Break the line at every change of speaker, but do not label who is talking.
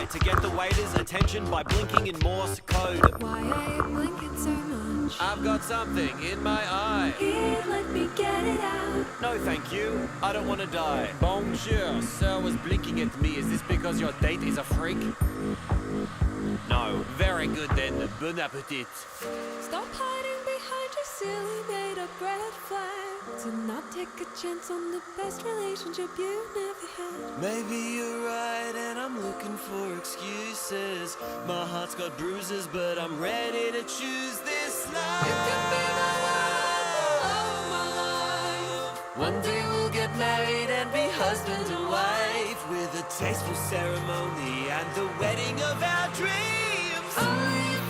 try to get the waiter's attention by blinking in Morse code.
Why are you blinking so much?
I've got something in my eye.
Here, let me get it out.
No, thank you. I don't want to die. Bonjour, sir was blinking at me. Is this because your date is a freak? No. Very good then. Bon appetit.
Stop hiding behind your silly made-up red flag. To not take a chance on the best relationship you never had.
Maybe you're right and I'm looking for excuses. My heart's got bruises, but I'm ready to choose this life.
You could be the one, the love of my life.
One day we'll get married and be husband and wife, with a tasteful ceremony and the wedding of our dreams.
I